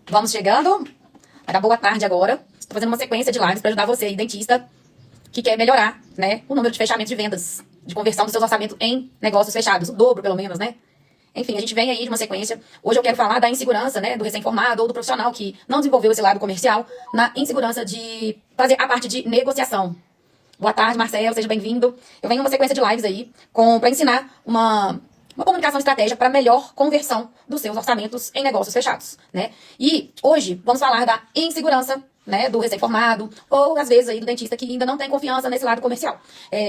Vamos chegando. Vai dar boa tarde agora. Estou fazendo uma sequência de lives para ajudar você, dentista, que quer melhorar, né, o número de fechamentos de vendas, de conversão dos seus orçamentos em negócios fechados, o dobro pelo menos, né? Enfim, a gente vem aí de uma sequência. Hoje eu quero falar da insegurança, né, do recém-formado ou do profissional que não desenvolveu esse lado comercial, na insegurança de fazer a parte de negociação. Boa tarde, Marcelo, seja bem-vindo. Eu venho uma sequência de lives aí para ensinar uma comunicação estratégica para melhor conversão dos seus orçamentos em negócios fechados, né? E hoje vamos falar da insegurança, né, do recém-formado, ou às vezes aí do dentista que ainda não tem confiança nesse lado comercial.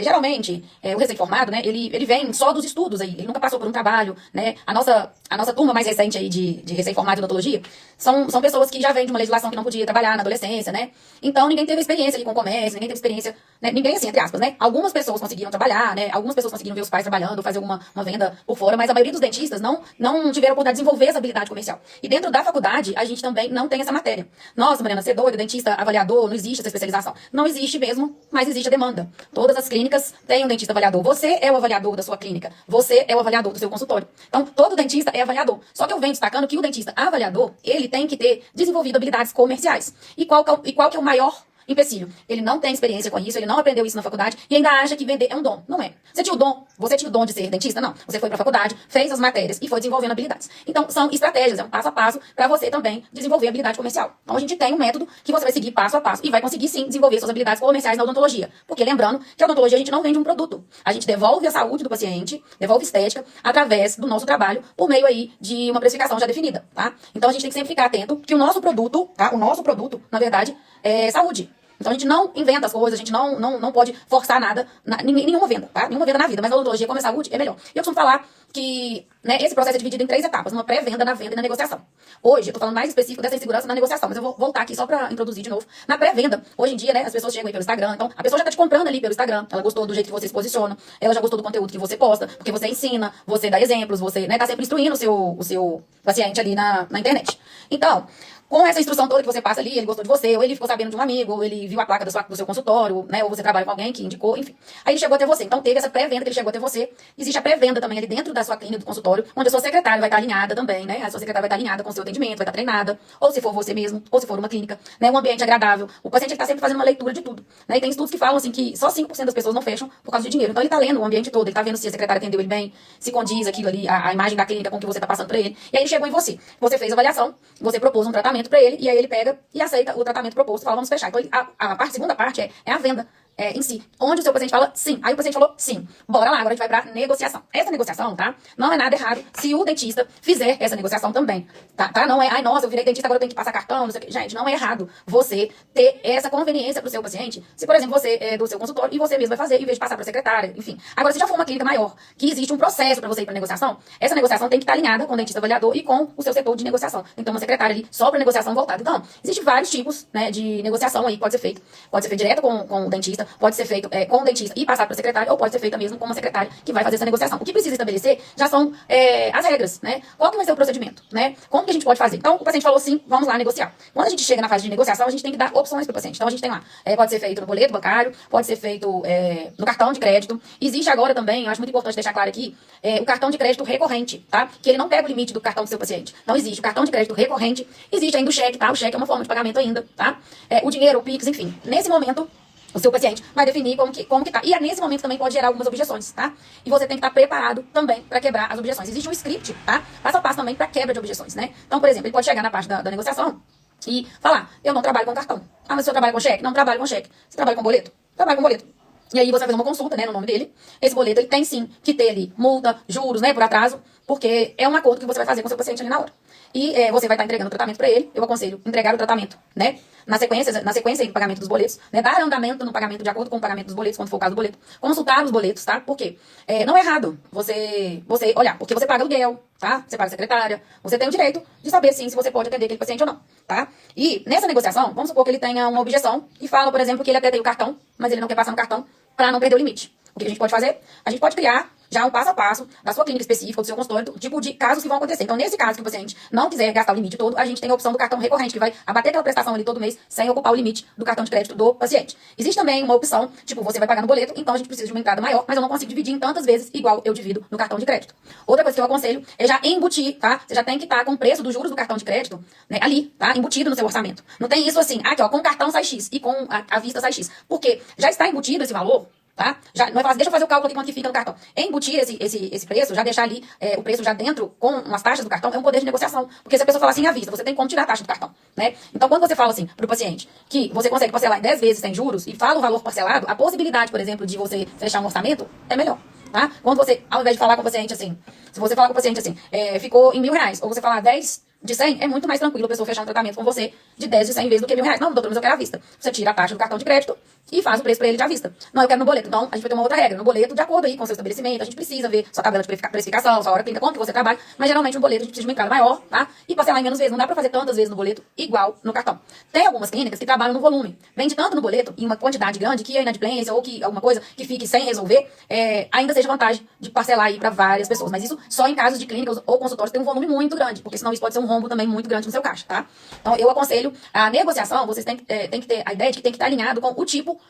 Geralmente, o recém-formado, né, ele vem só dos estudos aí, ele nunca passou por um trabalho, né? A nossa turma mais recente aí de recém-formado em odontologia são pessoas que já vêm de uma legislação que não podia trabalhar na adolescência, né? Então ninguém teve experiência ali com o comércio, ninguém teve experiência, né? Ninguém assim, entre aspas, né? Algumas pessoas conseguiram trabalhar, né? Algumas pessoas conseguiram ver os pais trabalhando, fazer uma venda por fora, mas a maioria dos dentistas não tiveram a oportunidade de desenvolver essa habilidade comercial. E dentro da faculdade, a gente também não tem essa matéria. Nossa, Mariana, você é doida, dentista avaliador, não existe essa especialização. Não existe mesmo, mas existe a demanda. Todas as clínicas têm um dentista avaliador. Você é o avaliador da sua clínica. Você é o avaliador do seu consultório. Então, todo dentista é avaliador. Só que eu venho destacando que o dentista avaliador, ele tem que ter desenvolvido habilidades comerciais. E qual que é o maior empecilho? Ele não tem experiência com isso, ele não aprendeu isso na faculdade e ainda acha que vender é um dom. Não é. Você tinha o dom de ser dentista? Não. Você foi pra faculdade, fez as matérias e foi desenvolvendo habilidades. Então, são estratégias, é um passo a passo para você também desenvolver habilidade comercial. Então, a gente tem um método que você vai seguir passo a passo e vai conseguir sim desenvolver suas habilidades comerciais na odontologia. Porque lembrando que a odontologia a gente não vende um produto. A gente devolve a saúde do paciente, devolve estética através do nosso trabalho por meio aí de uma precificação já definida, tá? Então, a gente tem que sempre ficar atento que o nosso produto, tá? O nosso produto, na verdade, é saúde. Então a gente não inventa as coisas, a gente não pode forçar nada, nenhuma venda, tá? Nenhuma venda na vida, mas a odontologia, como é saúde, é melhor. E eu costumo falar que, né, esse processo é dividido em 3 etapas, uma pré-venda, na venda e na negociação. Hoje, eu tô falando mais específico dessa insegurança na negociação, mas eu vou voltar aqui só pra introduzir de novo. Na pré-venda, hoje em dia, né, as pessoas chegam aí pelo Instagram, então a pessoa já tá te comprando ali pelo Instagram, ela gostou do jeito que você se posiciona, ela já gostou do conteúdo que você posta, porque você ensina, você dá exemplos, você, né, tá sempre instruindo o seu paciente ali na internet. Então, com essa instrução toda que você passa ali, ele gostou de você, ou ele ficou sabendo de um amigo, ou ele viu a placa do seu consultório, né, ou você trabalha com alguém que indicou, enfim. Aí ele chegou até você. Então teve essa pré-venda que ele chegou até você. Existe a pré-venda também ali dentro da sua clínica, do consultório, onde a sua secretária vai estar alinhada também, né? A sua secretária vai estar alinhada com o seu atendimento, vai estar treinada, ou se for você mesmo, ou se for uma clínica, né, um ambiente agradável. O paciente está sempre fazendo uma leitura de tudo, né? E tem estudos que falam assim que só 5% das pessoas não fecham por causa de dinheiro. Então ele está lendo o ambiente todo, ele está vendo se a secretária atendeu ele bem, se condiz aquilo ali, a imagem da clínica com o que você está passando para ele. E aí ele chegou em você. Você fez a avaliação, você propôs um tratamento para ele, e aí ele pega e aceita o tratamento proposto, fala, vamos fechar. Então, a segunda parte é a venda em si, onde o seu paciente fala sim. Aí o paciente falou sim. Bora lá, agora a gente vai pra negociação. Essa negociação, tá? Não é nada errado se o dentista fizer essa negociação também, tá? Não é, ai, nossa, eu virei dentista, agora eu tenho que passar cartão, não sei o quê. Gente, não é errado você ter essa conveniência pro seu paciente. Se, por exemplo, você é do seu consultório e você mesmo vai fazer, em vez de passar pra secretária, enfim. Agora, se já for uma clínica maior, que existe um processo pra você ir pra negociação, essa negociação tem que estar alinhada com o dentista avaliador e com o seu setor de negociação. Então, uma secretária ali só pra negociação voltada. Então, existem vários tipos, né, de negociação aí que pode ser feito. Pode ser feito direto com o dentista, pode ser feito com o dentista e passar para a secretária, ou pode ser feita mesmo com uma secretária que vai fazer essa negociação. O que precisa estabelecer já são as regras, né? Qual que vai ser o procedimento, né? Como que a gente pode fazer? Então, o paciente falou sim, vamos lá negociar. Quando a gente chega na fase de negociação, a gente tem que dar opções para o paciente. Então, a gente tem lá, pode ser feito no boleto bancário, pode ser feito no cartão de crédito. Existe agora também, eu acho muito importante deixar claro aqui, o cartão de crédito recorrente, tá? Que ele não pega o limite do cartão do seu paciente. Então, existe o cartão de crédito recorrente, existe ainda o cheque, tá? O cheque é uma forma de pagamento ainda, tá? O dinheiro, o Pix, enfim. Nesse momento, o seu paciente vai definir como que tá. E nesse momento também pode gerar algumas objeções, tá? E você tem que estar preparado também para quebrar as objeções. Existe um script, tá? Passo a passo também para quebra de objeções, né? Então, por exemplo, ele pode chegar na parte da negociação e falar, eu não trabalho com cartão. Ah, mas o senhor trabalha com cheque? Não trabalho com cheque. Você trabalha com boleto? Trabalho com boleto. E aí você vai fazer uma consulta, né, no nome dele. Esse boleto, ele tem sim que ter ali multa, juros, né, por atraso, porque é um acordo que você vai fazer com o seu paciente ali na hora. E você vai estar entregando o tratamento para ele. Eu aconselho entregar o tratamento, né, na sequência aí do pagamento dos boletos, né, dar andamento no pagamento de acordo com o pagamento dos boletos, quando for o caso do boleto. Consultar os boletos, tá? Por quê? Não é errado você olhar, porque você paga aluguel, tá? Você paga secretária, você tem o direito de saber, sim, se você pode atender aquele paciente ou não, tá? E nessa negociação, vamos supor que ele tenha uma objeção e fala, por exemplo, que ele até tem o cartão, mas ele não quer passar no cartão para não perder o limite. O que a gente pode fazer? A gente pode criar já um passo a passo da sua clínica específica, do seu consultório, do tipo de casos que vão acontecer. Então, nesse caso que o paciente não quiser gastar o limite todo, a gente tem a opção do cartão recorrente, que vai abater aquela prestação ali todo mês, sem ocupar o limite do cartão de crédito do paciente. Existe também uma opção, tipo, você vai pagar no boleto, então a gente precisa de uma entrada maior, mas eu não consigo dividir em tantas vezes, igual eu divido no cartão de crédito. Outra coisa que eu aconselho é já embutir, tá? Você já tem que estar com o preço dos juros do cartão de crédito, né, ali, tá? Embutido no seu orçamento. Não tem isso assim, aqui ó, com o cartão sai X e com a vista sai X. Porque já está embutido esse valor, tá? Já, não é fácil, deixa eu fazer o cálculo aqui quanto que fica no cartão. Embutir esse preço, já deixar ali o preço já dentro com as taxas do cartão, é um poder de negociação. Porque se a pessoa falar assim à vista, você tem como tirar a taxa do cartão, né? Então, quando você fala assim pro paciente que você consegue parcelar em 10 vezes sem juros e fala o valor parcelado, a possibilidade, por exemplo, de você fechar um orçamento é melhor. Tá? Quando você, ao invés de falar com o paciente assim, se você falar com o paciente assim, ficou em R$ 1.000, ou você falar 10 de 100, é muito mais tranquilo a pessoa fechar um tratamento com você de 10 de 100 vezes do que R$ 1.000. Não, doutor, mas eu quero à vista. Você tira a taxa do cartão de crédito e faz o preço para ele de à vista. Não, eu quero no boleto. Então, a gente vai ter uma outra regra. No boleto, de acordo aí com o seu estabelecimento, a gente precisa ver sua tabela de precificação, sua hora clínica, como que você trabalha, mas geralmente no boleto a gente precisa de uma entrada maior, tá? E parcelar em menos vezes. Não dá pra fazer tantas vezes no boleto igual no cartão. Tem algumas clínicas que trabalham no volume. Vende tanto no boleto, em uma quantidade grande, que a inadimplência ou que alguma coisa que fique sem resolver, ainda seja vantagem de parcelar aí pra várias pessoas. Mas isso só em casos de clínicas ou consultórios tem um volume muito grande, porque senão isso pode ser um rombo também muito grande no seu caixa, tá? Então, eu aconselho a negociação, vocês têm que ter a ideia de que tem que estar alinhado com o tipo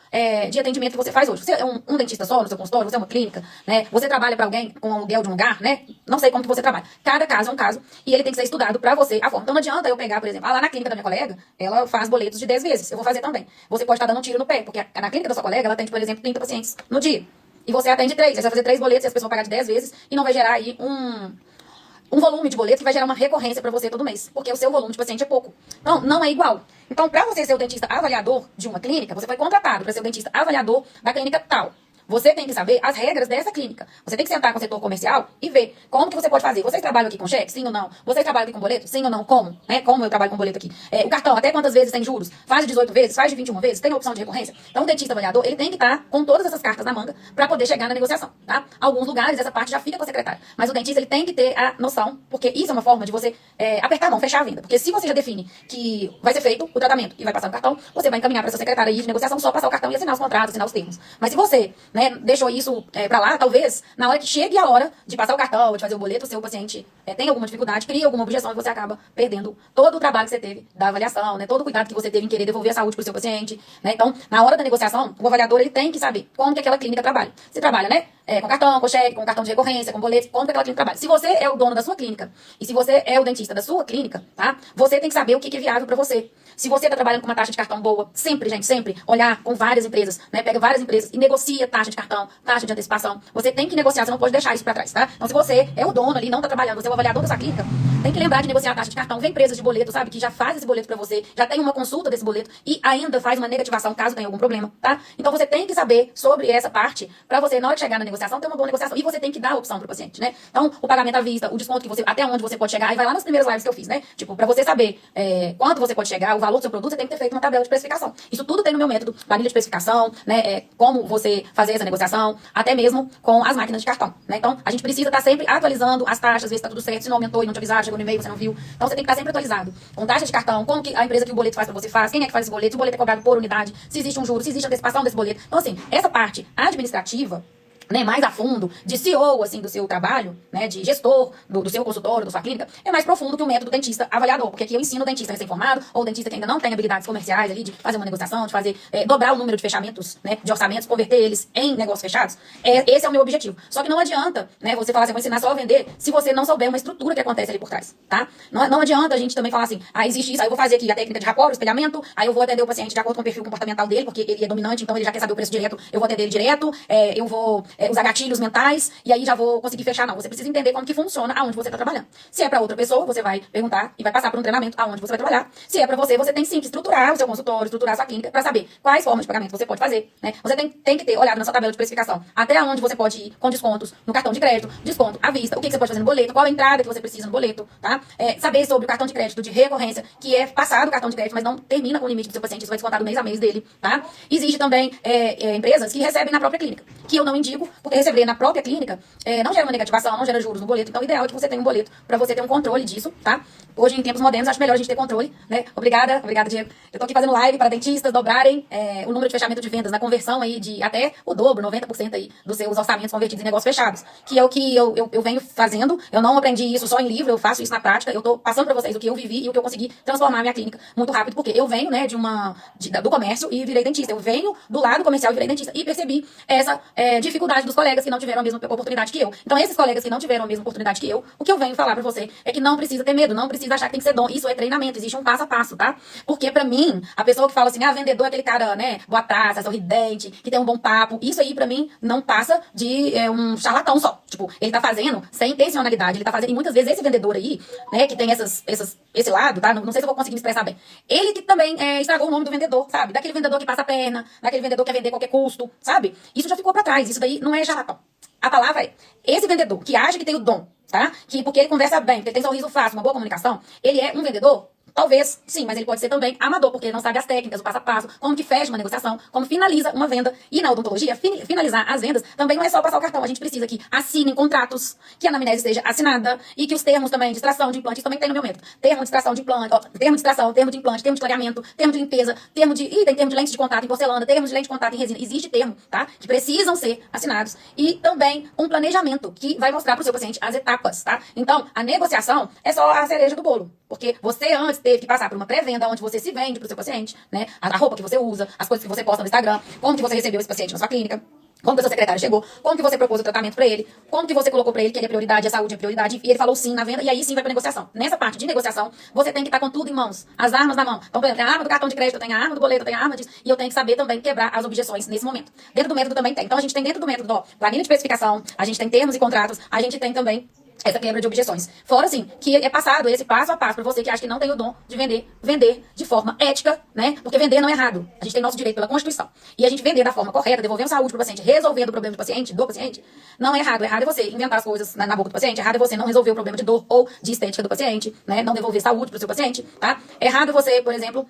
de atendimento que você faz hoje. Você é um dentista só no seu consultório, você é uma clínica, né? Você trabalha para alguém com aluguel de um lugar, né? Não sei como que você trabalha. Cada caso é um caso e ele tem que ser estudado para você a forma. Então, não adianta eu pegar, por exemplo, lá na clínica da minha colega, ela faz boletos de 10 vezes. Eu vou fazer também. Você pode estar dando um tiro no pé, porque na clínica da sua colega, ela atende, por exemplo, 30 pacientes no dia. E você atende 3. Aí você vai fazer 3 boletos e as pessoas vão pagar de 10 vezes e não vai gerar aí um volume de boleto que vai gerar uma recorrência para você todo mês, porque o seu volume de paciente é pouco. Então, não é igual. Então, para você ser o dentista avaliador de uma clínica, você foi contratado para ser o dentista avaliador da clínica tal. Você tem que saber as regras dessa clínica. Você tem que sentar com o setor comercial e ver como que você pode fazer. Vocês trabalham aqui com cheque? Sim ou não? Vocês trabalham aqui com boleto? Sim ou não? Como? Como eu trabalho com boleto aqui? O cartão, até quantas vezes tem juros? Faz de 18 vezes? Faz de 21 vezes? Tem opção de recorrência? Então, o dentista avaliador, ele tem que estar com todas essas cartas na manga para poder chegar na negociação, tá? Alguns lugares, essa parte já fica com a secretária. Mas o dentista, ele tem que ter a noção, porque isso é uma forma de você apertar a mão, fechar a venda. Porque se você já define que vai ser feito o tratamento e vai passar no cartão, você vai encaminhar para essa secretária aí de negociação, só passar o cartão e assinar os contratos, assinar os termos. Mas se você, deixou isso pra lá, talvez, na hora que chegue a hora de passar o cartão, de fazer o boleto, o seu paciente tem alguma dificuldade, cria alguma objeção e você acaba perdendo todo o trabalho que você teve da avaliação, todo o cuidado que você teve em querer devolver a saúde pro seu paciente, Então, na hora da negociação, o avaliador, ele tem que saber como que aquela clínica trabalha. Você trabalha, com cartão, com cheque, com cartão de recorrência, com boleto, como que aquela clínica trabalha. Se você é o dono da sua clínica e se você é o dentista da sua clínica, tá? Você tem que saber o que é viável pra você. Se você tá trabalhando com uma taxa de cartão boa, sempre, gente, sempre, olhar com várias empresas, Pega várias empresas e negocia taxa de cartão, taxa de antecipação. Você tem que negociar, você não pode deixar isso pra trás, tá? Então, se você é o dono ali, não tá trabalhando, você é o avaliador da sua clínica, tem que lembrar de negociar a taxa de cartão. Vem empresas de boleto, sabe, que já faz esse boleto pra você, já tem uma consulta desse boleto e ainda faz uma negativação caso tenha algum problema, tá? Então, você tem que saber sobre essa parte pra você, na hora de chegar na negociação, ter uma boa negociação. E você tem que dar a opção pro paciente, Então, o pagamento à vista, o desconto que você, até onde você pode chegar, aí vai lá nas primeiras lives que eu fiz, Tipo, pra você saber quanto você pode chegar, o valor do seu produto, você tem que ter feito uma tabela de precificação. Isso tudo tem no meu método, planilha de precificação, como você fazer essa negociação, até mesmo com as máquinas de cartão, Então, a gente precisa estar sempre atualizando as taxas, ver se tá tudo certo, se não aumentou e não te avisaram, chegou no e-mail, você não viu. Então, você tem que estar sempre atualizado. Com taxa de cartão, como que a empresa que o boleto faz pra você faz, quem é que faz esse boleto, se o boleto é cobrado por unidade, se existe um juro, se existe antecipação desse boleto. Então, assim, essa parte administrativa, mais a fundo, de CEO, assim, do seu trabalho, de gestor do seu consultório, da sua clínica, é mais profundo que o método dentista avaliador, porque aqui eu ensino o dentista recém-formado, ou o dentista que ainda não tem habilidades comerciais ali, de fazer uma negociação, de fazer, dobrar o número de fechamentos, de orçamentos, converter eles em negócios fechados. Esse é o meu objetivo. Só que não adianta, você falar assim, eu vou ensinar só a vender, se você não souber uma estrutura que acontece ali por trás, tá? Não adianta a gente também falar assim, existe isso, aí eu vou fazer aqui a técnica de rapport, o espelhamento, aí eu vou atender o paciente de acordo com o perfil comportamental dele, porque ele é dominante, então ele já quer saber o preço direto, eu vou atender ele direto, eu vou usar gatilhos mentais, e aí já vou conseguir fechar. Não, você precisa entender como que funciona aonde você está trabalhando. Se é para outra pessoa, você vai perguntar e vai passar por um treinamento aonde você vai trabalhar. Se é para você, você tem sim que estruturar o seu consultório, estruturar a sua clínica para saber quais formas de pagamento você pode fazer, Você tem que ter olhado na sua tabela de precificação até onde você pode ir com descontos no cartão de crédito, desconto à vista, o que você pode fazer no boleto, qual a entrada que você precisa no boleto, tá? Saber sobre o cartão de crédito de recorrência, que é passado o cartão de crédito, mas não termina com o limite do seu paciente, isso vai descontar do mês a mês dele, tá? Existe também empresas que recebem na própria clínica, que eu não indico, porque receber na própria clínica não gera uma negativação, não gera juros no boleto. Então, o ideal é que você tenha um boleto para você ter um controle disso, tá? hoje em tempos modernos, acho melhor a gente ter controle, né? Obrigada, Diego. Eu tô aqui fazendo live para dentistas dobrarem o número de fechamento de vendas na conversão aí de até o dobro, 90% aí dos seus orçamentos convertidos em negócios fechados, que é o que eu venho fazendo. Eu não aprendi isso só em livro, eu faço isso na prática. Eu tô passando para vocês o que eu vivi e o que eu consegui transformar a minha clínica muito rápido, porque eu venho, né, do comércio e virei dentista. Eu venho do lado comercial e virei dentista e percebi essa dificuldade dos colegas que não tiveram a mesma oportunidade que eu. Então, esses colegas que não tiveram a mesma oportunidade que eu, o que eu venho falar pra você é que não precisa ter medo, não precisa achar que tem que ser dom. Isso é treinamento, existe um passo a passo, tá? Porque pra mim, a pessoa que fala assim, vendedor é aquele cara, né, boa praça, sorridente, que tem um bom papo, isso aí pra mim não passa de um charlatão só. Tipo, ele tá fazendo sem intencionalidade, ele tá fazendo, e muitas vezes esse vendedor aí, né, que tem esse lado, tá? Não sei se eu vou conseguir me expressar bem. Ele que também estragou o nome do vendedor, sabe? Daquele vendedor que passa a perna, daquele vendedor que quer vender a qualquer custo, sabe? Isso já ficou pra trás, isso daí não é charlatão. A palavra é, esse vendedor que acha que tem o dom, tá? Que porque ele conversa bem, porque ele tem sorriso fácil, uma boa comunicação, ele é um vendedor? Talvez, sim, mas ele pode ser também amador, porque ele não sabe as técnicas, o passo a passo, como que fecha uma negociação, como finaliza uma venda. E na odontologia, finalizar as vendas também não é só passar o cartão. A gente precisa que assinem contratos, que a anamnese esteja assinada e que os termos também de extração de implante, isso também tem no meu método. Termo de extração de implante, termo de extração, termo de implante, termo de clareamento, termo de limpeza, tem termo de lente de contato em porcelana, termo de lente de contato em resina. Existe termo, tá? Que precisam ser assinados. E também um planejamento que vai mostrar para o seu paciente as etapas, tá? Então, a negociação é só a cereja do bolo. Porque você antes teve que passar por uma pré-venda onde você se vende para o seu paciente, né? A roupa que você usa, as coisas que você posta no Instagram, como que você recebeu esse paciente na sua clínica, como que a sua secretária chegou, como que você propôs o tratamento para ele, como que você colocou para ele que ele é prioridade, a saúde é prioridade, e ele falou sim na venda, e aí sim vai para negociação. Nessa parte de negociação, você tem que estar com tudo em mãos, as armas na mão. Então, por exemplo, tem a arma do cartão de crédito, eu tenho a arma do boleto, eu tenho a arma disso, e eu tenho que saber também quebrar as objeções nesse momento. Dentro do método também tem. Então, a gente tem dentro do método, ó, planilha de especificação, a gente tem termos e contratos, a gente tem também essa quebra de objeções. Fora, assim, que é passado esse passo a passo para você que acha que não tem o dom de vender de forma ética, né? Porque vender não é errado. A gente tem nosso direito pela Constituição. E a gente vender da forma correta, devolvendo saúde pro paciente, resolvendo o problema do paciente, não é errado. Errado é você inventar as coisas na boca do paciente. Errado é você não resolver o problema de dor ou de estética do paciente, né? Não devolver saúde pro seu paciente, tá? Errado é você, por exemplo,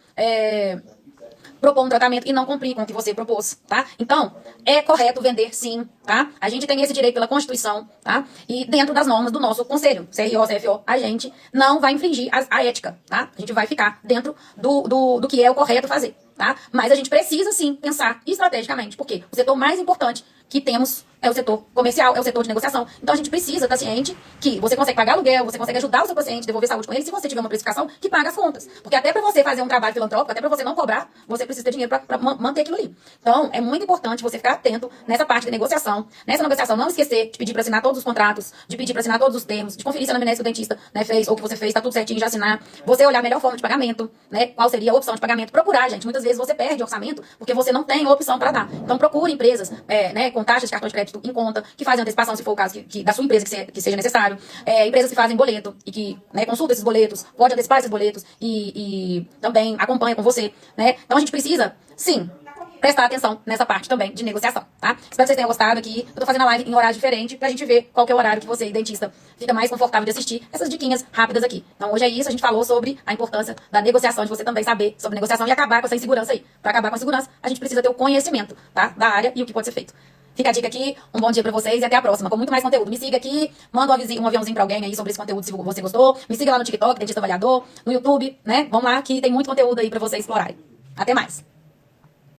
propor um tratamento e não cumprir com o que você propôs, tá? Então, é correto vender sim, tá? A gente tem esse direito pela Constituição, tá? E dentro das normas do nosso conselho, CRO, CFO, a gente não vai infringir a ética, tá? A gente vai ficar dentro do que é o correto fazer, tá? Mas a gente precisa sim pensar estrategicamente, porque o setor mais importante que temos é o setor comercial, é o setor de negociação. Então a gente precisa estar ciente que você consegue pagar aluguel, você consegue ajudar o seu paciente, devolver saúde com ele, se você tiver uma precificação que paga as contas. Porque até para você fazer um trabalho filantrópico, até para você não cobrar, você precisa ter dinheiro para manter aquilo ali. Então é muito importante você ficar atento nessa parte de negociação. Nessa negociação, não esquecer de pedir para assinar todos os contratos, de pedir para assinar todos os termos, de conferir se a anamnese que o dentista, né, fez ou que você fez, tá tudo certinho, já assinar. Você olhar a melhor forma de pagamento, né, qual seria a opção de pagamento. Procurar, gente. Muitas vezes você perde orçamento porque você não tem opção para dar. Então procure empresas, né, com taxas de cartão de crédito em conta, que fazem antecipação, se for o caso da sua empresa que seja necessário. Empresas que fazem boleto e que, né, consultam esses boletos, pode antecipar esses boletos e também acompanha com você, né? Então a gente precisa, sim, prestar atenção nessa parte também de negociação, tá? Espero que vocês tenham gostado aqui. Eu tô fazendo a live em horário diferente pra gente ver qual que é o horário que você, dentista, fica mais confortável de assistir essas diquinhas rápidas aqui. Então hoje é isso, a gente falou sobre a importância da negociação, de você também saber sobre negociação e acabar com essa insegurança aí. Pra acabar com a segurança, a gente precisa ter o conhecimento, tá? Da área e o que pode ser feito. Fica a dica aqui, um bom dia pra vocês e até a próxima, com muito mais conteúdo. Me siga aqui, manda um aviãozinho pra alguém aí sobre esse conteúdo se você gostou. Me siga lá no TikTok, Dentista Avaliador, no YouTube, né? Vamos lá que tem muito conteúdo aí pra vocês explorarem. Até mais!